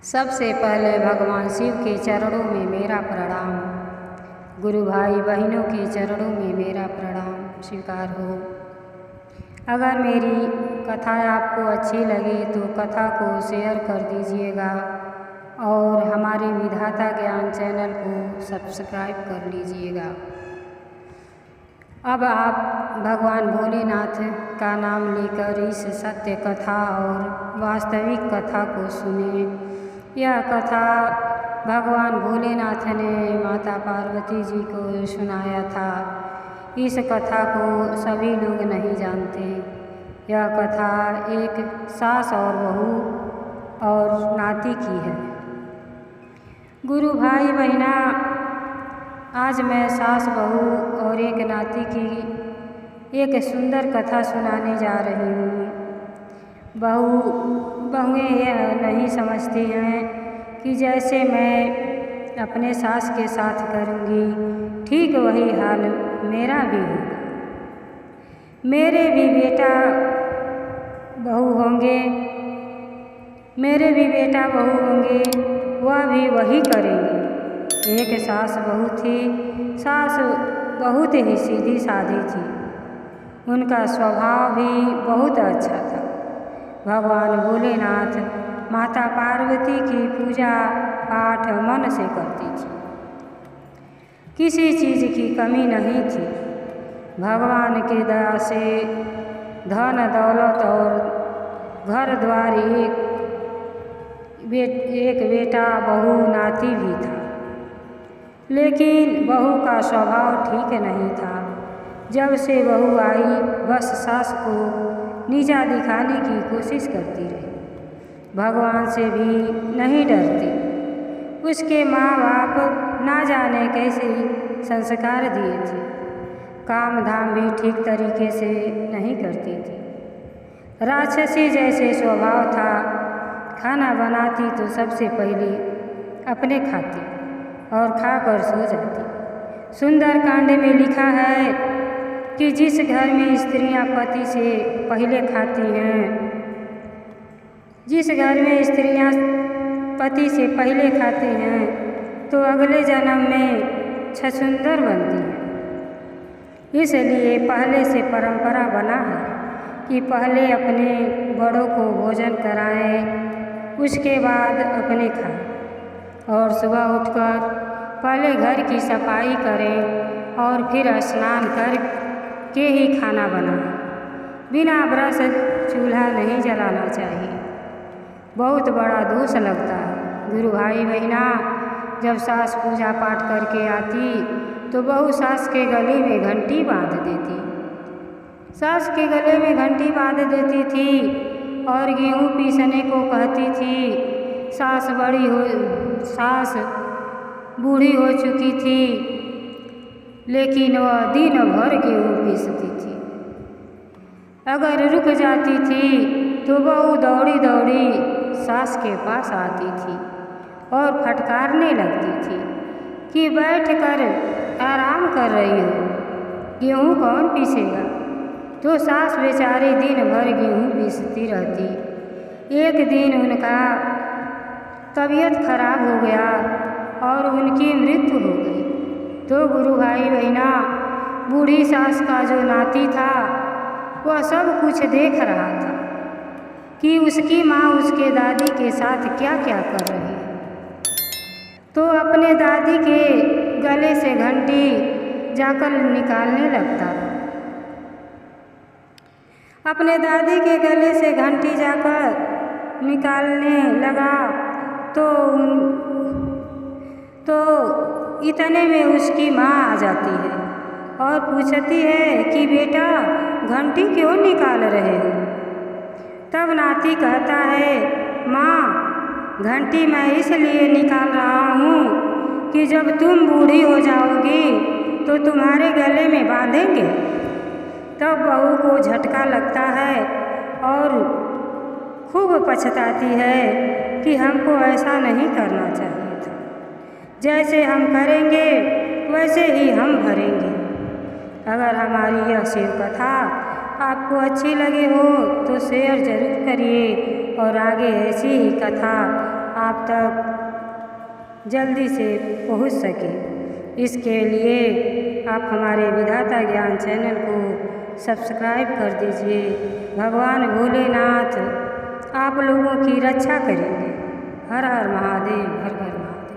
सबसे पहले भगवान शिव के चरणों में मेरा प्रणाम। गुरु भाई बहनों के चरणों में मेरा प्रणाम स्वीकार हो। अगर मेरी कथा आपको अच्छी लगे तो कथा को शेयर कर दीजिएगा और हमारे विधाता ज्ञान चैनल को सब्सक्राइब कर लीजिएगा। अब आप भगवान भोलेनाथ का नाम लेकर इस सत्य कथा और वास्तविक कथा को सुने। यह कथा भगवान भोलेनाथ ने माता पार्वती जी को सुनाया था। इस कथा को सभी लोग नहीं जानते। यह कथा एक सास और बहू और नाती की है। गुरु भाई बहना, आज मैं सास बहू और एक नाती की एक सुंदर कथा सुनाने जा रही हूँ। बहुएं यह नहीं समझती हैं कि जैसे मैं अपने सास के साथ करूँगी ठीक वही हाल मेरा भी होगा। मेरे भी बेटा बहू होंगे, वह भी वही करेंगे। एक सास बहू थी। सास बहुत ही सीधी सादी थी। उनका स्वभाव भी बहुत अच्छा था। भगवान भोलेनाथ माता पार्वती की पूजा पाठ मन से करती थी। किसी चीज़ की कमी नहीं थी। भगवान की दया से धन दौलत और घर द्वार, एक बेटा बहू नाती भी था। लेकिन बहू का स्वभाव ठीक नहीं था। जब से बहू आई बस सास को नीचा दिखाने की कोशिश करती रही। भगवान से भी नहीं डरती। उसके माँ बाप ना जाने कैसे संस्कार दिए थे। काम धाम भी ठीक तरीके से नहीं करती थी। राक्षसी जैसे स्वभाव था। खाना बनाती तो सबसे पहले अपने खाती और खाकर सो जाती। सुंदरकांड में लिखा है कि जिस घर में स्त्रियां पति से पहले खाती हैं, तो अगले जन्म में छछूंदर बनती हैं। इसलिए पहले से परंपरा बना है कि पहले अपने बड़ों को भोजन कराएं, उसके बाद अपने खाएं और सुबह उठकर पहले घर की सफाई करें और फिर स्नान करके ही खाना बनाएं। बिना ब्रश चूल्हा नहीं जलाना चाहिए। बहुत बड़ा दोष लगता है। गुरु भाई बहना, जब सास पूजा पाठ करके आती तो बहू सास के गले में घंटी बांध देती। और गेहूँ पीसने को कहती थी। सास बूढ़ी हो चुकी थी, लेकिन वह दिन भर गेहूँ पीसती थी। अगर रुक जाती थी तो बहू दौड़ी दौड़ी सास के पास आती थी और फटकारने लगती थी कि बैठ कर आराम कर रही हो, गेहूँ कौन पीसेगा। तो सास बेचारी दिन भर गेहूँ पीसती रहती। एक दिन उनका तबीयत खराब हो गया और उनकी मृत्यु हो गई। तो गुरु भाई बहना, बूढ़ी सास का जो नाती था वह सब कुछ देख रहा था कि उसकी माँ उसके दादी के साथ क्या क्या कर रही है। तो अपने दादी के गले से घंटी जाकर निकालने लगता। अपने दादी के गले से घंटी जाकर निकालने लगा तो इतने में उसकी माँ आ जाती है और पूछती है कि बेटा, घंटी क्यों निकाल रहे हो। तब नाती कहता है, माँ, घंटी मैं इसलिए निकाल रहा हूँ कि जब तुम बूढ़ी हो जाओगी तो तुम्हारे गले में बांधेंगे। तब बहू को झटका लगता है और खूब पछताती है कि हमको ऐसा नहीं करना चाहिए था। जैसे हम करेंगे वैसे ही हम भरेंगे। अगर हमारी यह शिव कथा आपको अच्छी लगी हो तो शेयर ज़रूर करिए और आगे ऐसी ही कथा आप तक जल्दी से पहुंच सके। इसके लिए आप हमारे विधाता ज्ञान चैनल को सब्सक्राइब कर दीजिए। भगवान भोलेनाथ आप लोगों की रक्षा करेंगे। हर हर महादेव, हर हर महादेव।